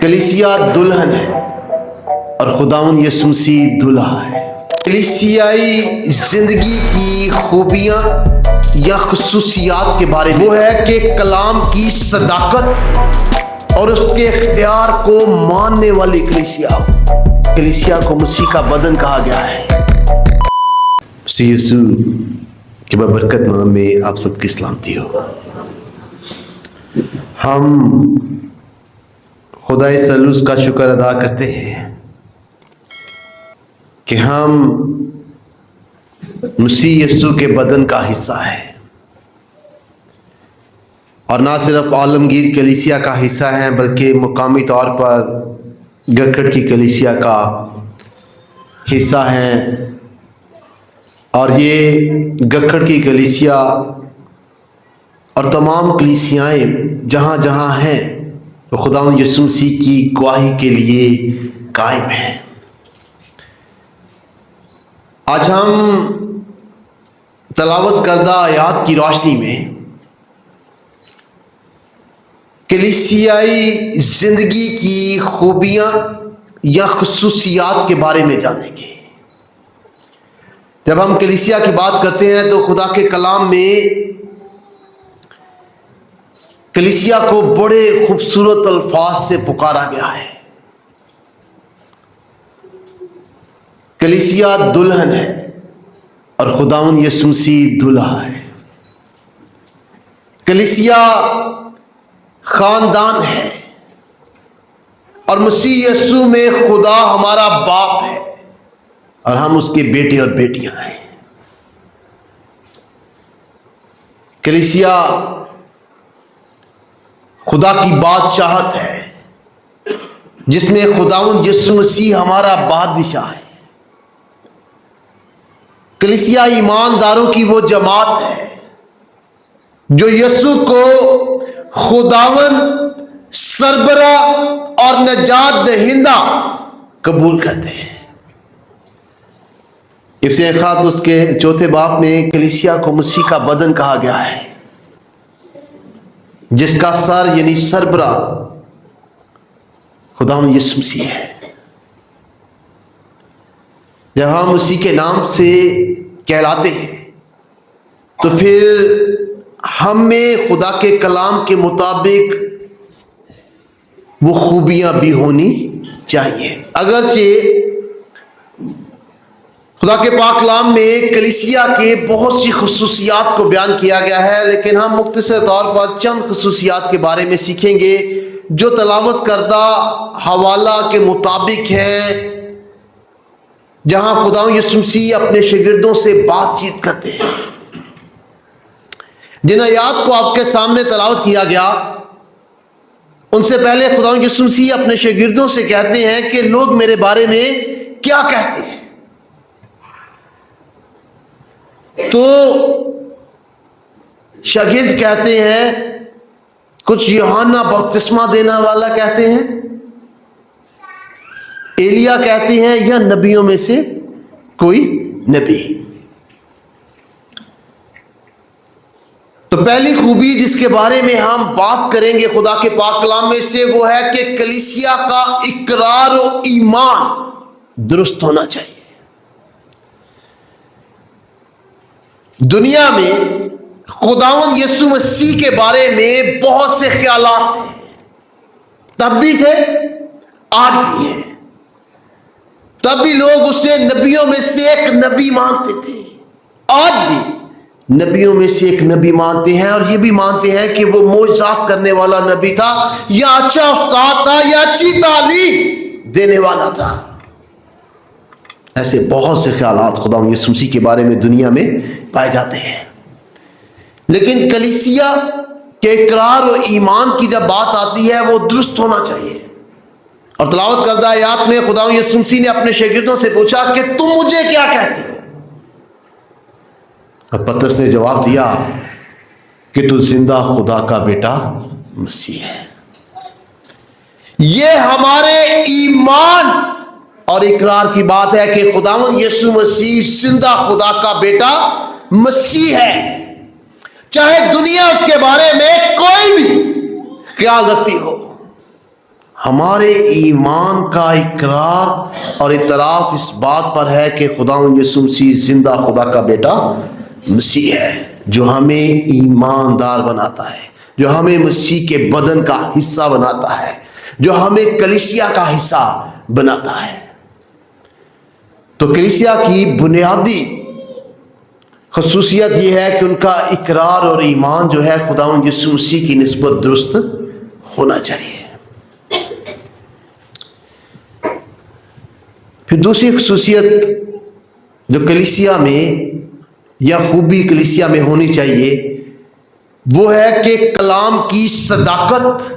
کلیسیا دلہن ہے اور خداوند یسوع مسیح دولہا ہے۔ کلیسیائی زندگی کی خوبیاں یا خصوصیات کے بارے میں وہ ہے کہ کلام کی صداقت اور اس کے اختیار کو ماننے والی کلیسیا کو مسیح کا بدن کہا گیا ہے۔ مسیح یسوع کے ببرکت نام میں آپ سب کی سلامتی ہو۔ ہم خدائے ثالوث کا شکر ادا کرتے ہیں کہ ہم مسیح یسوع کے بدن کا حصہ ہیں، اور نہ صرف عالمگیر کلیسیا کا حصہ ہیں بلکہ مقامی طور پر گکڑ کی کلیسیا کا حصہ ہیں۔ اور یہ گکڑ کی کلیسیا اور تمام کلیسیائیں جہاں جہاں ہیں وہ خداوند یسوع مسیح کی گواہی کے لیے قائم ہیں۔ آج ہم تلاوت کردہ آیات کی روشنی میں کلیسیائی زندگی کی خوبیاں یا خصوصیات کے بارے میں جانیں گے۔ جب ہم کلیسیا کی بات کرتے ہیں تو خدا کے کلام میں کلیسیا کو بڑے خوبصورت الفاظ سے پکارا گیا ہے۔ کلیسیا دلہن ہے اور خداوند یسوع مسیح دولہا ہے۔ کلیسیا خاندان ہے اور مسیح یسوع میں خدا ہمارا باپ ہے اور ہم اس کے بیٹے اور بیٹیاں ہیں۔ کلیسیا خدا کی بادشاہت ہے جس میں خداوند یسوع مسیح ہمارا بادشاہ ہے۔ کلیسیا ایمانداروں کی وہ جماعت ہے جو یسوع کو خداوند، سربراہ اور نجات دہندہ قبول کرتے ہیں۔ افسیہ خط اس کے 4 باب میں کلیسیا کو مسیح کا بدن کہا گیا ہے، جس کا سر یعنی سربراہ خداوند یسوع مسیح ہے۔ جب ہم مسیح کے نام سے کہلاتے ہیں تو پھر ہم میں خدا کے کلام کے مطابق وہ خوبیاں بھی ہونی چاہیے۔ اگرچہ خدا کے پاک کلام میں کلیسیا کے بہت سی خصوصیات کو بیان کیا گیا ہے، لیکن ہم مختصر طور پر چند خصوصیات کے بارے میں سیکھیں گے جو تلاوت کردہ حوالہ کے مطابق ہیں، جہاں خداوند یسوع مسیح اپنے شاگردوں سے بات چیت کرتے ہیں۔ جن آیات کو آپ کے سامنے تلاوت کیا گیا ان سے پہلے خداوند یسوع مسیح اپنے شاگردوں سے کہتے ہیں کہ لوگ میرے بارے میں کیا کہتے ہیں۔ تو شاگرد کہتے ہیں، کچھ یوحنا بپتسمہ دینے والا کہتے ہیں، ایلیا کہتے ہیں، یا نبیوں میں سے کوئی نبی۔ تو پہلی خوبی جس کے بارے میں ہم بات کریں گے خدا کے پاک کلام میں سے وہ ہے کہ کلیسیا کا اقرار و ایمان درست ہونا چاہیے۔ دنیا میں خداوند یسوع مسیح کے بارے میں بہت سے خیالات تھے، تب بھی تھے، آج بھی ہیں۔ تب بھی لوگ اسے نبیوں میں سے ایک نبی مانتے تھے، آج بھی نبیوں میں سے ایک نبی مانتے ہیں، اور یہ بھی مانتے ہیں کہ وہ معجزات کرنے والا نبی تھا، یا اچھا استاد تھا، یا اچھی تعلیم دینے والا تھا۔ ایسے بہت سے خیالات خداوند یسوع مسیح کے بارے میں دنیا میں پائے جاتے ہیں، لیکن کلیسیا کے اقرار و ایمان کی جب بات آتی ہے وہ درست ہونا چاہیے۔ اور تلاوت کردہ آیات میں خداوند یسوع مسیح نے اپنے شاگردوں سے پوچھا کہ تم مجھے کیا کہتے ہو؟ اور پترس نے جواب دیا کہ تو زندہ خدا کا بیٹا مسیح ہے۔ یہ ہمارے ایمان اور اقرار کی بات ہے کہ خداوند یسوع مسیح زندہ خدا کا بیٹا مسیح ہے، چاہے دنیا اس کے بارے میں کوئی بھی خیال رکھتی ہو۔ ہمارے ایمان کا اقرار اور اعتراف اس بات پر ہے کہ خداوند یسوع مسیح زندہ خدا کا بیٹا مسیح ہے، جو ہمیں ایماندار بناتا ہے، جو ہمیں مسیح کے بدن کا حصہ بناتا ہے، جو ہمیں کلیسیا کا حصہ بناتا ہے۔ تو کلیسیا کی بنیادی خصوصیت یہ ہے کہ ان کا اقرار اور ایمان جو ہے خداوند یسوع مسیح کی نسبت درست ہونا چاہیے۔ پھر دوسری خصوصیت جو کلیسیا میں یا خوبی کلیسیا میں ہونی چاہیے وہ ہے کہ کلام کی صداقت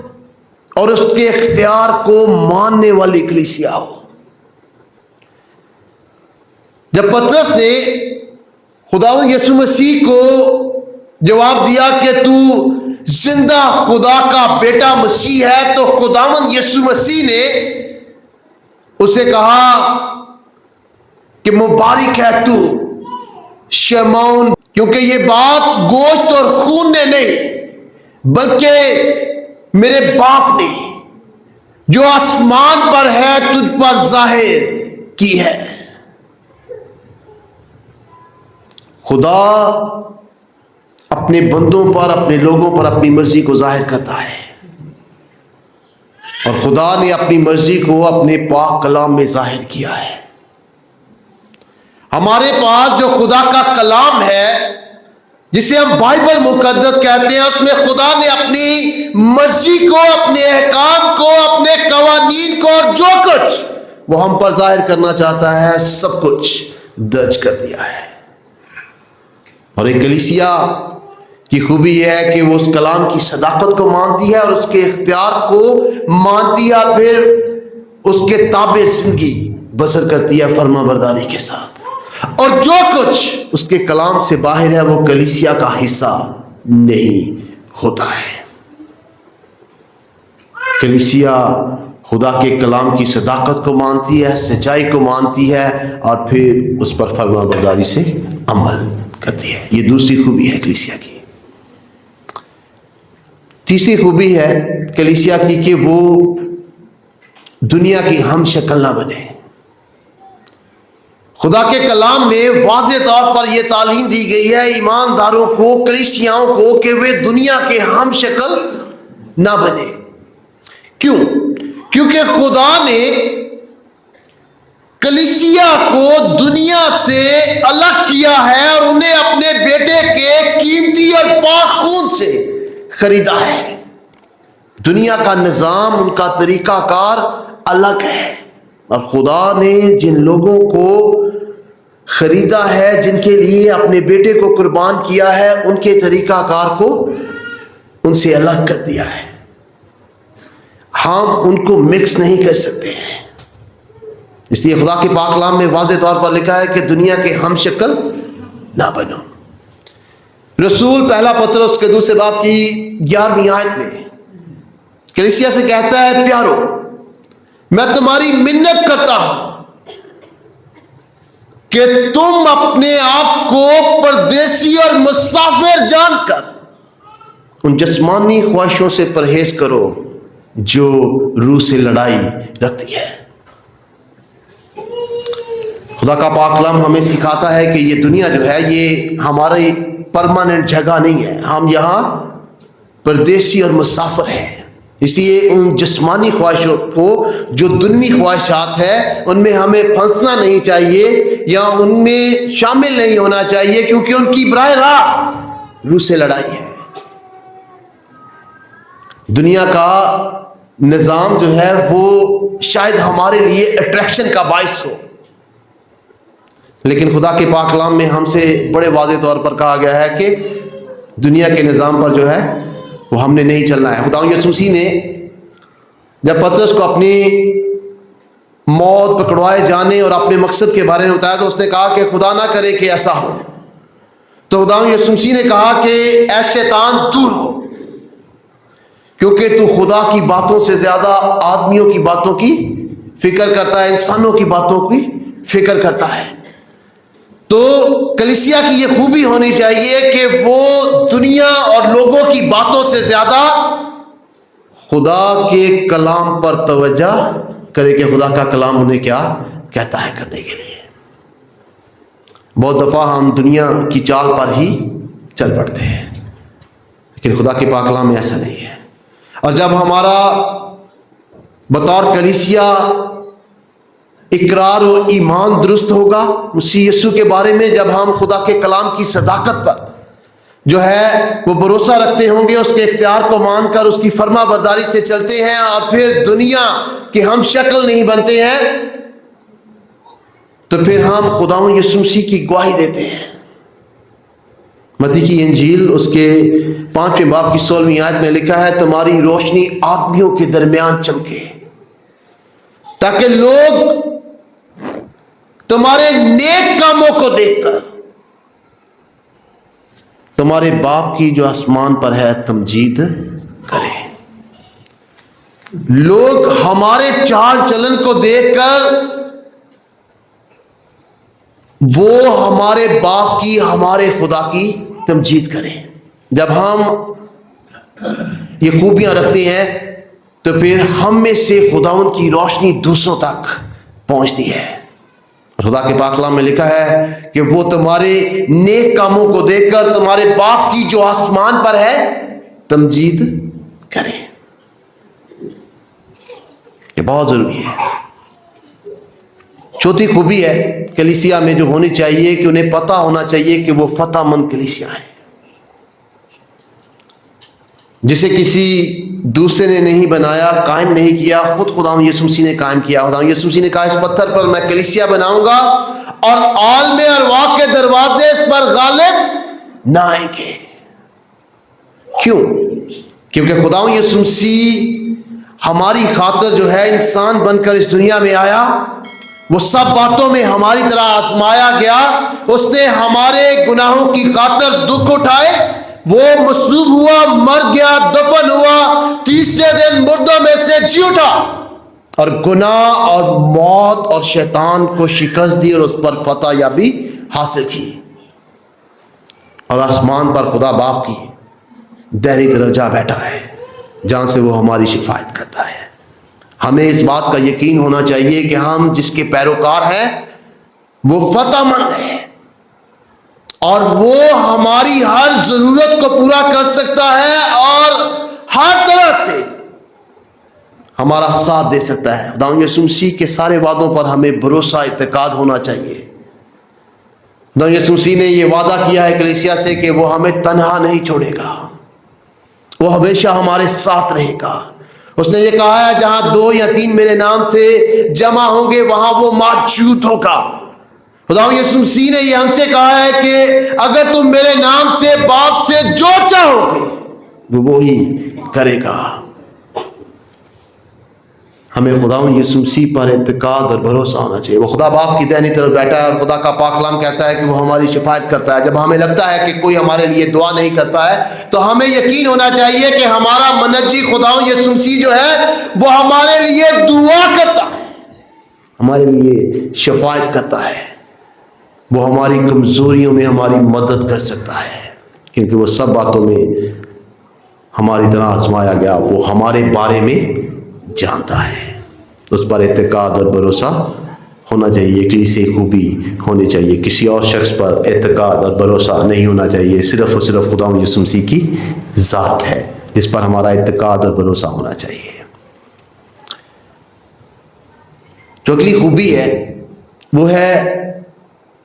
اور اس کے اختیار کو ماننے والی کلیسیا ہو۔ جب پطرس نے خداوند یسوع مسیح کو جواب دیا کہ تو زندہ خدا کا بیٹا مسیح ہے، تو خداوند یسوع مسیح نے اسے کہا کہ مبارک ہے تو شمعون، کیونکہ یہ بات گوشت اور خون نے نہیں بلکہ میرے باپ نے جو آسمان پر ہے تجھ پر ظاہر کی ہے۔ خدا اپنے بندوں پر، اپنے لوگوں پر اپنی مرضی کو ظاہر کرتا ہے، اور خدا نے اپنی مرضی کو اپنے پاک کلام میں ظاہر کیا ہے۔ ہمارے پاس جو خدا کا کلام ہے جسے ہم بائبل مقدس کہتے ہیں، اس میں خدا نے اپنی مرضی کو، اپنے احکام کو، اپنے قوانین کو اور جو کچھ وہ ہم پر ظاہر کرنا چاہتا ہے سب کچھ درج کر دیا ہے۔ اور ایک کلیسیا کی خوبی یہ ہے کہ وہ اس کلام کی صداقت کو مانتی ہے اور اس کے اختیار کو مانتی ہے، اور پھر اس کے تابع زندگی بسر کرتی ہے فرما برداری کے ساتھ، اور جو کچھ اس کے کلام سے باہر ہے وہ کلیسیا کا حصہ نہیں ہوتا ہے۔ کلیسیا خدا کے کلام کی صداقت کو مانتی ہے، سچائی کو مانتی ہے، اور پھر اس پر فرما برداری سے عمل کرتی ہے۔ یہ دوسری خوبی ہے کلیسیا کی۔ تیسری خوبی ہے کلیسیا کی کہ وہ دنیا کی ہم شکل نہ بنے۔ خدا کے کلام میں واضح طور پر یہ تعلیم دی گئی ہے ایمانداروں کو، کلیسیاؤں کو، کہ وہ دنیا کے ہم شکل نہ بنے۔ کیوں؟ کیونکہ خدا نے کلیسیا کو دنیا سے الگ کیا ہے اور انہیں اپنے بیٹے کے قیمتی اور پاک خون سے خریدا ہے۔ دنیا کا نظام، ان کا طریقہ کار الگ ہے، اور خدا نے جن لوگوں کو خریدا ہے، جن کے لیے اپنے بیٹے کو قربان کیا ہے، ان کے طریقہ کار کو ان سے الگ کر دیا ہے۔ ہم ان کو مکس نہیں کر سکتے ہیں، اس لیے خدا کے پاک کلام میں واضح طور پر لکھا ہے کہ دنیا کے ہم شکل نہ بنو۔ رسول پہلا پطرس کے دوسرے باب کی 11ویں آیت میں کلیسیا سے کہتا ہے، پیارو میں تمہاری منت کرتا ہوں کہ تم اپنے آپ کو پردیسی اور مسافر جان کر ان جسمانی خواہشوں سے پرہیز کرو جو روح سے لڑائی رکھتی ہے۔ خدا کا پاک کلام ہمیں سکھاتا ہے کہ یہ دنیا جو ہے یہ ہماری پرماننٹ جگہ نہیں ہے، ہم یہاں پردیسی اور مسافر ہیں۔ اس لیے ان جسمانی خواہشوں کو، جو دنیوی خواہشات ہیں، ان میں ہمیں پھنسنا نہیں چاہیے یا ان میں شامل نہیں ہونا چاہیے، کیونکہ ان کی براہ راست روح سے لڑائی ہے۔ دنیا کا نظام جو ہے وہ شاید ہمارے لیے اٹریکشن کا باعث ہو، لیکن خدا کے پاک کلام میں ہم سے بڑے واضح طور پر کہا گیا ہے کہ دنیا کے نظام پر جو ہے وہ ہم نے نہیں چلنا ہے۔ خدا یسوع مسیح نے جب پطرس کو اپنی موت، پکڑوائے جانے اور اپنے مقصد کے بارے میں بتایا تو اس نے کہا کہ خدا نہ کرے کہ ایسا ہو۔ تو خدا یسوع مسیح نے کہا کہ اے شیطان دور ہو، کیونکہ تو خدا کی باتوں سے زیادہ آدمیوں کی باتوں کی فکر کرتا ہے، انسانوں کی باتوں کی فکر کرتا ہے۔ تو کلیسیا کی یہ خوبی ہونی چاہیے کہ وہ دنیا اور لوگوں کی باتوں سے زیادہ خدا کے کلام پر توجہ کرے کہ خدا کا کلام انہیں کیا کہتا ہے کرنے کے لیے۔ بہت دفعہ ہم دنیا کی چال پر ہی چل پڑتے ہیں، لیکن خدا کے پاک کلام میں ایسا نہیں ہے۔ اور جب ہمارا بطور کلیسیا اقرار و ایمان درست ہوگا مسیح یسوع کے بارے میں، جب ہم خدا کے کلام کی صداقت پر جو ہے وہ بھروسہ رکھتے ہوں گے، اس کے اختیار کو مان کر اس کی فرما برداری سے چلتے ہیں، اور پھر دنیا کے ہم شکل نہیں بنتے ہیں، تو پھر ہم خداوند یسوع مسیح کی گواہی دیتے ہیں۔ متی کی انجیل اس کے 5ویں باب کی 16ویں آیت میں لکھا ہے، تمہاری روشنی آدمیوں کے درمیان چمکے تاکہ لوگ تمہارے نیک کاموں کو دیکھ کر تمہارے باپ کی جو آسمان پر ہے تمجید کریں۔ لوگ ہمارے چال چلن کو دیکھ کر وہ ہمارے باپ کی، ہمارے خدا کی تمجید کریں۔ جب ہم یہ خوبیاں رکھتے ہیں تو پھر ہم میں سے خداوند کی روشنی دوسروں تک پہنچتی ہے۔ خدا کے پاک کلام میں لکھا ہے کہ وہ تمہارے نیک کاموں کو دیکھ کر تمہارے باپ کی جو آسمان پر ہے تمجید کریں۔ یہ بہت ضروری ہے۔ چوتھی خوبی ہے کلیسیا میں جو ہونی چاہیے کہ انہیں پتہ ہونا چاہیے کہ وہ فتح مند کلیسیا ہے، جسے کسی دوسرے نے نہیں بنایا، قائم نہیں کیا، خود خداوند یسوع مسیح نے قائم کیا۔ خداوند یسوع مسیح نے کہا اس پتھر پر میں کلیسیا بناؤں گا اور عالم ارواح کے دروازے اس پر غالب نہ آئیں گے۔ کیوں؟ کیونکہ خداوند یسوع مسیح ہماری خاطر جو ہے انسان بن کر اس دنیا میں آیا، وہ سب باتوں میں ہماری طرح آزمایا گیا، اس نے ہمارے گناہوں کی خاطر دکھ اٹھائے، وہ مصلوب ہوا، مر گیا، دفن ہوا، تیسرے دن مردوں میں سے جی اٹھا اور گناہ اور موت اور شیطان کو شکست دی اور اس پر فتح یابی حاصل کی، اور آسمان پر خدا باپ کی دہنی طرف جا بیٹھا ہے جہاں سے وہ ہماری شفاعت کرتا ہے۔ ہمیں اس بات کا یقین ہونا چاہیے کہ ہم جس کے پیروکار ہیں وہ فتح مند ہے، اور وہ ہماری ہر ضرورت کو پورا کر سکتا ہے اور ہر طرح سے ہمارا ساتھ دے سکتا ہے۔ خداوند یسوع مسیح کے سارے وعدوں پر ہمیں بھروسہ اعتقاد ہونا چاہیے۔ خداوند یسوع مسیح نے یہ وعدہ کیا ہے کلیسیا سے کہ وہ ہمیں تنہا نہیں چھوڑے گا، وہ ہمیشہ ہمارے ساتھ رہے گا۔ اس نے یہ کہا ہے جہاں 2 یا 3 میرے نام سے جمع ہوں گے وہاں وہ موجود ہوگا۔ خداوند یسوع مسیح نے یہ ہم سے کہا ہے کہ اگر تم میرے نام سے باپ سے جو چاہو گے وہ وہی کرے گا۔ ہمیں خداوند یسوع مسیح پر اعتقاد اور بھروسہ ہونا چاہیے۔ وہ خدا باپ کی دہنی طرف بیٹھا ہے اور خدا کا پاک کلام کہتا ہے کہ وہ ہماری شفاعت کرتا ہے۔ جب ہمیں لگتا ہے کہ کوئی ہمارے لیے دعا نہیں کرتا ہے تو ہمیں یقین ہونا چاہیے کہ ہمارا منجی خداوند یسوع مسیح جو ہے وہ ہمارے لیے دعا کرتا ہے، ہمارے لیے شفاعت کرتا ہے، وہ ہماری کمزوریوں میں ہماری مدد کر سکتا ہے، کیونکہ وہ سب باتوں میں ہماری طرح آزمایا گیا، وہ ہمارے بارے میں جانتا ہے۔ اس پر اعتقاد اور بھروسہ ہونا چاہیے، کلیسے خوبی ہونی چاہیے۔ کسی اور شخص پر اعتقاد اور بھروسہ نہیں ہونا چاہیے، صرف اور صرف خداوند یسوع مسیح کی ذات ہے جس پر ہمارا اعتقاد اور بھروسہ ہونا چاہیے۔ جو اگلی خوبی ہے وہ ہے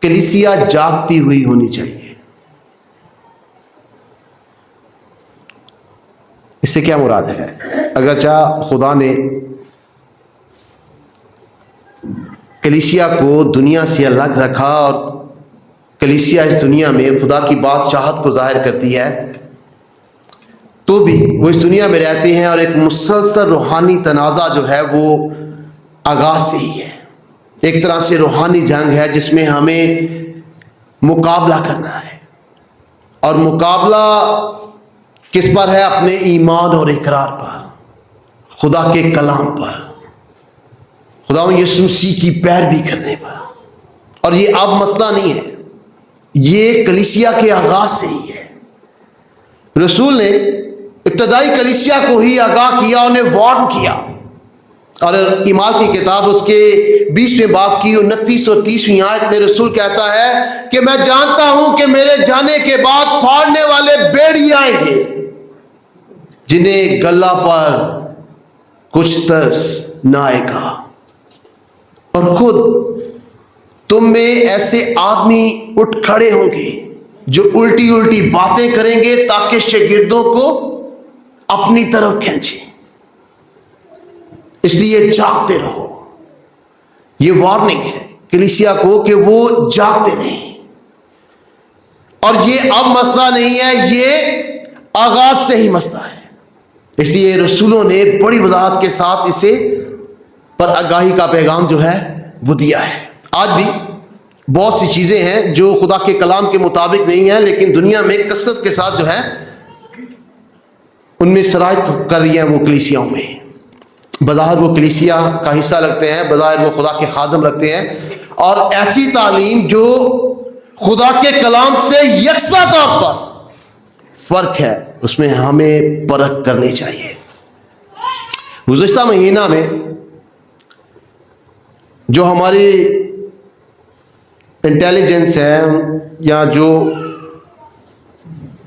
کلیسیا جاگتی ہوئی ہونی چاہیے۔ اس سے کیا مراد ہے؟ اگرچہ خدا نے کلیسیا کو دنیا سے الگ رکھا اور کلیسیا اس دنیا میں خدا کی بادشاہت کو ظاہر کرتی ہے، تو بھی وہ اس دنیا میں رہتے ہیں اور ایک مسلسل روحانی تنازع جو ہے وہ آغاز سے ہی ہے۔ ایک طرح سے روحانی جنگ ہے جس میں ہمیں مقابلہ کرنا ہے، اور مقابلہ کس پر ہے؟ اپنے ایمان اور اقرار پر، خدا کے کلام پر، خداوند یسوع مسیح کی پیروی کرنے پر۔ اور یہ اب مسئلہ نہیں ہے، یہ کلیسیا کے آغاز سے ہی ہے۔ رسول نے ابتدائی کلیسیا کو ہی آگاہ کیا، انہیں وارن کیا. اور اعمال کی کتاب اس کے 20ویں باب کی 29 اور 30ویں آیت میں رسول کہتا ہے کہ میں جانتا ہوں کہ میرے جانے کے بعد پھاڑنے والے بھیڑیے آئیں گے جنہیں گلہ پر کچھ ترس نہ آئے گا، اور خود تم میں ایسے آدمی اٹھ کھڑے ہوں گے جو الٹی الٹی باتیں کریں گے تاکہ شاگردوں کو اپنی طرف کھینچیں. اس لیے جاگتے رہو. یہ وارننگ ہے کلیسیا کو کہ وہ جاگتے رہیں. اور یہ اب مسئلہ نہیں ہے، یہ آغاز سے ہی مسئلہ ہے. اس لیے رسولوں نے بڑی وضاحت کے ساتھ اسے پر آگاہی کا پیغام جو ہے وہ دیا ہے. آج بھی بہت سی چیزیں ہیں جو خدا کے کلام کے مطابق نہیں ہیں، لیکن دنیا میں کثرت کے ساتھ جو ہے ان میں سرایت کر رہی ہیں وہ کلیسیاؤں میں. بظاہر وہ کلیسیا کا حصہ لگتے ہیں، بظاہر وہ خدا کے خادم لگتے ہیں، اور ایسی تعلیم جو خدا کے کلام سے یکساں طور پر فرق ہے اس میں ہمیں پرکھ کرنی چاہیے. گزشتہ مہینہ میں جو ہماری انٹیلیجنس ہے یا جو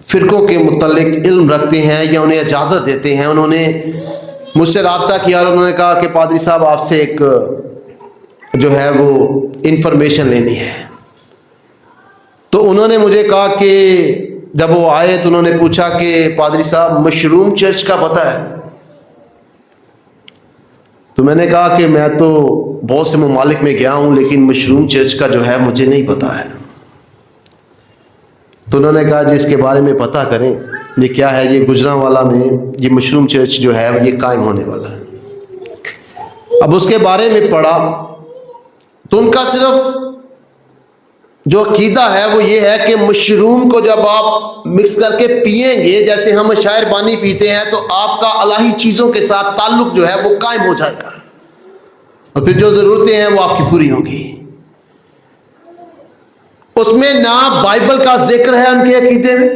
فرقوں کے متعلق علم رکھتے ہیں یا انہیں اجازت دیتے ہیں، انہوں نے مجھ سے رابطہ کیا اور انہوں نے کہا کہ پادری صاحب آپ سے ایک جو ہے وہ انفارمیشن لینی ہے. تو انہوں نے مجھے کہا کہ جب وہ آئے تو انہوں نے پوچھا کہ پادری صاحب مشروم چرچ کا پتہ ہے؟ تو میں نے کہا کہ میں تو بہت سے ممالک میں گیا ہوں لیکن مشروم چرچ کا جو ہے مجھے نہیں پتہ ہے. تو انہوں نے کہا جی اس کے بارے میں پتہ کریں، یہ کیا ہے؟ یہ گجرانوالا میں یہ مشروم چرچ جو ہے یہ قائم ہونے والا ہے. اب اس کے بارے میں پڑھا تو ان کا صرف جو عقیدہ ہے وہ یہ ہے کہ مشروم کو جب آپ مکس کر کے پئیں گے جیسے ہم شاعر بانی پیتے ہیں تو آپ کا الہی چیزوں کے ساتھ تعلق جو ہے وہ قائم ہو جائے گا، اور پھر جو ضرورتیں ہیں وہ آپ کی پوری ہوں گی. اس میں نہ بائبل کا ذکر ہے ان کے عقیدے میں،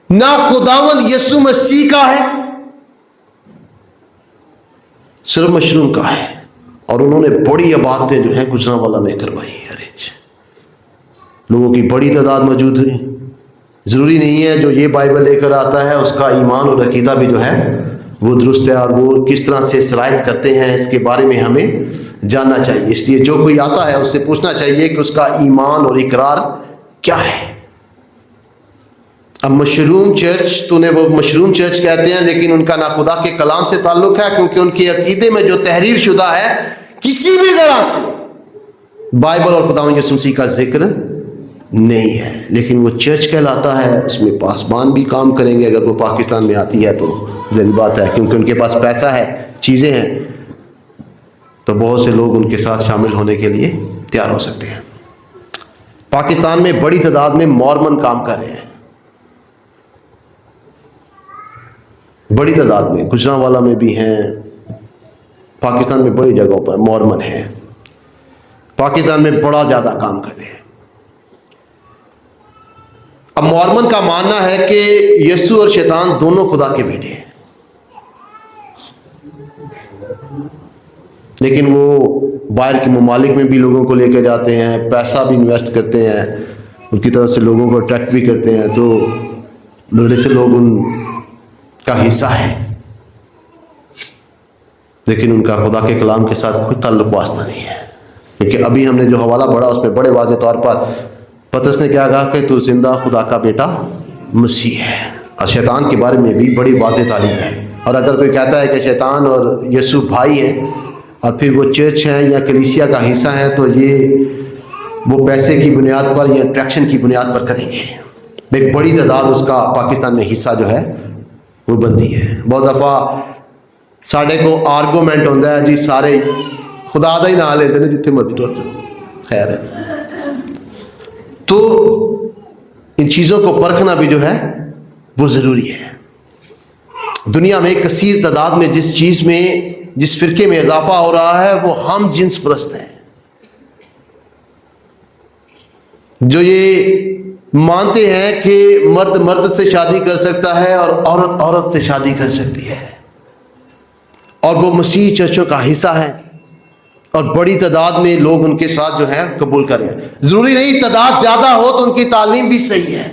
نہ خداوند یسوع مسیح کا ہے، صرف مشروم کا ہے. اور انہوں نے بڑی عبادتیں جو ہیں گجرانوالا میں کروائی ہیں. لوگوں کی بڑی تعداد موجود ہوئی. ضروری نہیں ہے جو یہ بائبل لے کر آتا ہے اس کا ایمان اور عقیدہ بھی جو ہے وہ درست ہے، اور وہ کس طرح سے سرایت کرتے ہیں اس کے بارے میں ہمیں جاننا چاہیے. اس لیے جو کوئی آتا ہے اس سے پوچھنا چاہیے کہ اس کا ایمان اور اقرار کیا ہے. اب مشروم چرچ تو نے وہ مشروم چرچ کہتے ہیں لیکن ان کا نہ خدا کے کلام سے تعلق ہے، کیونکہ ان کے عقیدے میں جو تحریر شدہ ہے کسی بھی طرح سے بائبل اور خداوند یسوع مسیح کا ذکر نہیں ہے. لیکن وہ چرچ کہلاتا ہے، اس میں پاسبان بھی کام کریں گے. اگر وہ پاکستان میں آتی ہے تو ظاہر بات ہے کیونکہ ان کے پاس پیسہ ہے، چیزیں ہیں، تو بہت سے لوگ ان کے ساتھ شامل ہونے کے لیے تیار ہو سکتے ہیں. پاکستان میں بڑی تعداد میں مورمن کام کر رہے ہیں، بڑی تعداد میں. گجرانوالا میں بھی ہیں، پاکستان میں بڑی جگہوں پر مورمن ہیں. پاکستان میں بڑا زیادہ کام کر رہے ہیں. اب مورمن کا ماننا ہے کہ یسوع اور شیطان دونوں خدا کے بیٹے ہیں، لیکن وہ باہر کے ممالک میں بھی لوگوں کو لے کے جاتے ہیں، پیسہ بھی انویسٹ کرتے ہیں، ان کی طرف سے لوگوں کو اٹریکٹ بھی کرتے ہیں. تو بڑے سے لوگ ان کا حصہ ہے، لیکن ان کا خدا کے کلام کے ساتھ کوئی تعلق واسطہ نہیں ہے. کیونکہ ابھی ہم نے جو حوالہ پڑھا اس میں بڑے واضح طور پر پطرس نے کیا کہا کہ تو زندہ خدا کا بیٹا مسیح ہے. اور شیطان کے بارے میں بھی بڑی واضح تعلیم ہے. اور اگر کوئی کہتا ہے کہ شیطان اور یسوع بھائی ہیں اور پھر وہ چرچ ہیں یا کلیسیا کا حصہ ہیں تو یہ وہ پیسے کی بنیاد پر یا اٹریکشن کی بنیاد پر کریں گے. ایک بڑی تعداد اس کا پاکستان میں حصہ جو ہے وہ بنتی ہے. بہت دفعہ ساڈے کو آرگومنٹ ہوتا ہے جی سارے خدا دا ہی نام لیتے ہیں جتنے مرضی ٹر جاؤ. خیر ہے، تو ان چیزوں کو پرکھنا بھی جو ہے وہ ضروری ہے. دنیا میں کثیر تعداد میں جس فرقے میں اضافہ ہو رہا ہے وہ ہم جنس پرست ہیں. جو یہ مانتے ہیں کہ مرد مرد سے شادی کر سکتا ہے اور عورت عورت سے شادی کر سکتی ہے، اور وہ مسیح چرچوں کا حصہ ہے، اور بڑی تعداد میں لوگ ان کے ساتھ جو ہے قبول کریں۔ ضروری نہیں تعداد زیادہ ہو تو ان کی تعلیم بھی صحیح ہے۔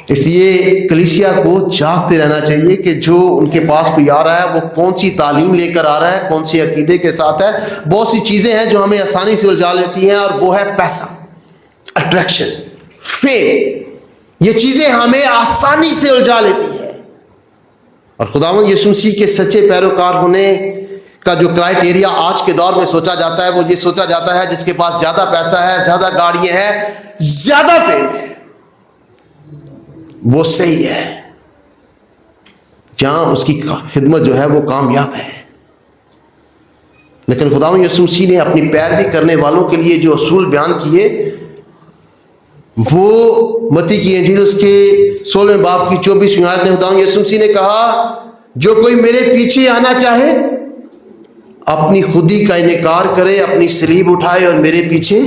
اس لیے کلیسیا کو جاگتے رہنا چاہیے کہ جو ان کے پاس کوئی آ رہا ہے وہ کون سی تعلیم لے کر آ رہا ہے، کون سی عقیدے کے ساتھ ہے۔ بہت سی چیزیں ہیں جو ہمیں آسانی سے الجھا لیتی ہیں، اور وہ ہے پیسہ، اٹریکشن، فیم۔ یہ چیزیں ہمیں آسانی سے الجھا لیتی ہیں، اور خداوند یسوع مسیح کے سچے پیروکار ہونے کا جو کرائٹیریا آج کے دور میں سوچا جاتا ہے، وہ یہ سوچا جاتا ہے جس کے پاس زیادہ پیسہ ہے، زیادہ گاڑیاں ہیں، زیادہ فیم ہے، وہ صحیح ہے، جہاں اس کی خدمت جو ہے وہ کامیاب ہے۔ لیکن خداوند یسوع مسیح نے اپنی پیروی کرنے والوں کے لیے جو اصول بیان کیے، وہ متی کی انجیل اس کے 16 باب کی 24ویں آیت میں خداوند یسوع مسیح نے کہا، جو کوئی میرے پیچھے آنا چاہے اپنی خودی کا انکار کرے، اپنی صلیب اٹھائے اور میرے پیچھے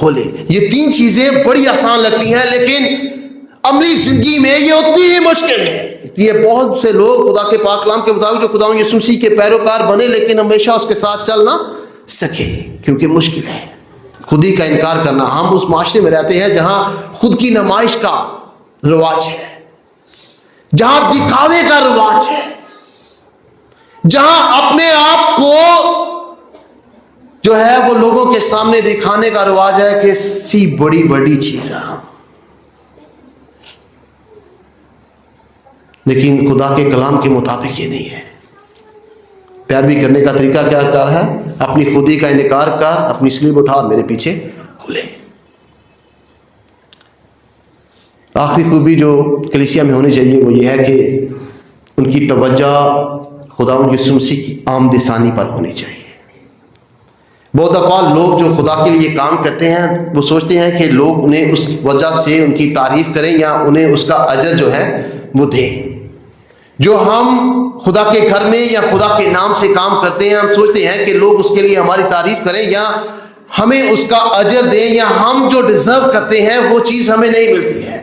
ہو لے۔ یہ تین چیزیں بڑی آسان لگتی ہیں، لیکن عملی زندگی میں یہ اتنی ہی مشکل ہے۔ یہ بہت سے لوگ خدا کے پاک کلام کے مطابق جو خداوند یسوع مسیح کے پیروکار بنے، لیکن ہمیشہ اس کے ساتھ چل نہ سکے، کیونکہ مشکل ہے خودی کا انکار کرنا۔ ہم اس معاشرے میں رہتے ہیں جہاں خود کی نمائش کا رواج ہے، جہاں دکھاوے کا رواج ہے، جہاں اپنے آپ کو جو ہے وہ لوگوں کے سامنے دکھانے کا رواج ہے کہ سی بڑی بڑی چیز ہے، لیکن خدا کے کلام کے مطابق یہ نہیں ہے۔ پیروی کرنے کا طریقہ کیا کار ہے؟ اپنی خودی کا انکار کر، اپنی صلیب اٹھا، میرے پیچھے ہو لے۔ آخری خوبی جو کلیسیا میں ہونی چاہیے وہ یہ ہے کہ ان کی توجہ خداوند یسوع مسیح کی آمد ثانی پر ہونی چاہیے۔ بہت دفعہ لوگ جو خدا کے لیے کام کرتے ہیں وہ سوچتے ہیں کہ لوگ انہیں اس وجہ سے ان کی تعریف کریں یا انہیں اس کا اجر جو ہے وہ دیں۔ جو ہم خدا کے گھر میں یا خدا کے نام سے کام کرتے ہیں، ہم سوچتے ہیں کہ لوگ اس کے لیے ہماری تعریف کریں یا ہمیں اس کا اجر دیں، یا ہم جو ڈیزرو کرتے ہیں وہ چیز ہمیں نہیں ملتی ہے۔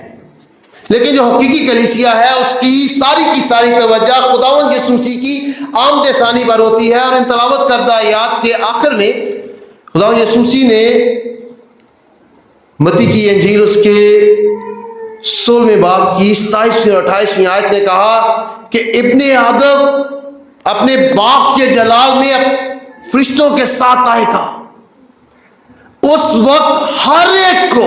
لیکن جو حقیقی کلیسیا ہے اس کی ساری توجہ خداوند یسوع مسیح کی آمد ثانی پر ہوتی ہے۔ اور ان تلاوت کردہ آیات کے آخر میں خداوند یسوع مسیح نے متی کی انجیل اس کے 16 باب کی 27ویں اور 28ویں آیت نے کہا کہ ابن آدم اپنے باپ کے جلال میں فرشتوں کے ساتھ آئے گا، اس وقت ہر ایک کو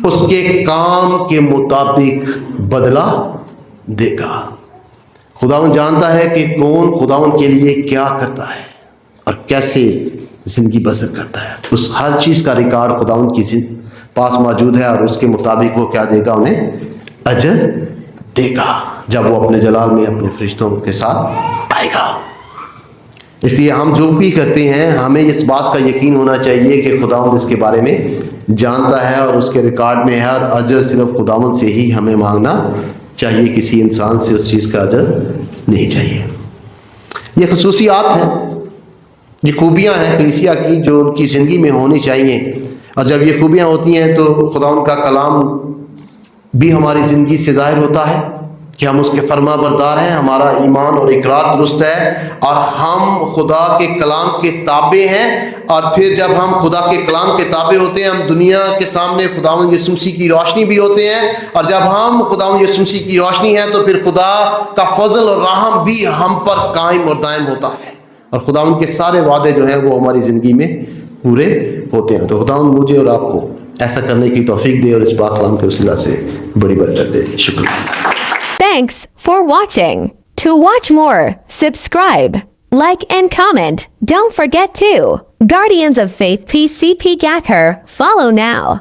اس کے کام کے مطابق بدلہ دے گا۔ خداوند جانتا ہے کہ کون خداوند کے لیے کیا کرتا ہے اور کیسے زندگی بسر کرتا ہے۔ اس ہر چیز کا ریکارڈ خداوند کی پاس موجود ہے، اور اس کے مطابق وہ کیا دے گا؟ انہیں اجر دے گا جب وہ اپنے جلال میں اپنے فرشتوں کے ساتھ آئے گا۔ اس لیے ہم جو بھی کرتے ہیں ہمیں اس بات کا یقین ہونا چاہیے کہ خداوند اس کے بارے میں جانتا ہے اور اس کے ریکارڈ میں ہے، اور اجر صرف خداوند سے ہی ہمیں مانگنا چاہیے، کسی انسان سے اس چیز کا اجر نہیں چاہیے۔ یہ خصوصیات ہیں، یہ خوبیاں ہیں کلیسیا کی جو ان کی زندگی میں ہونی چاہیے، اور جب یہ خوبیاں ہوتی ہیں تو خداوند کا کلام بھی ہماری زندگی سے ظاہر ہوتا ہے کہ ہم اس کے فرما بردار ہیں، ہمارا ایمان اور اقرار درست ہے، اور ہم خدا کے کلام کے تابع ہیں۔ اور پھر جب ہم خدا کے کلام کے تابع ہوتے ہیں، ہم دنیا کے سامنے خداوند یسوع مسیح کی روشنی بھی ہوتے ہیں، اور جب ہم خداوند یسوع مسیح کی روشنی ہیں تو پھر خدا کا فضل اور رحم بھی ہم پر قائم اور دائم ہوتا ہے، اور خداوند کے سارے وعدے جو ہیں وہ ہماری زندگی میں پورے ہوتے ہیں۔ تو خداوند مجھے اور آپ کو ایسا کرنے کی توفیق دے، اور اس پاک کلام کے وسیلہ سے بڑی برکت دے۔ شکریہ۔ Thanks for watching. To watch more, subscribe, like and comment. Don't forget to Guardians of Faith PCP Gacker. Follow now.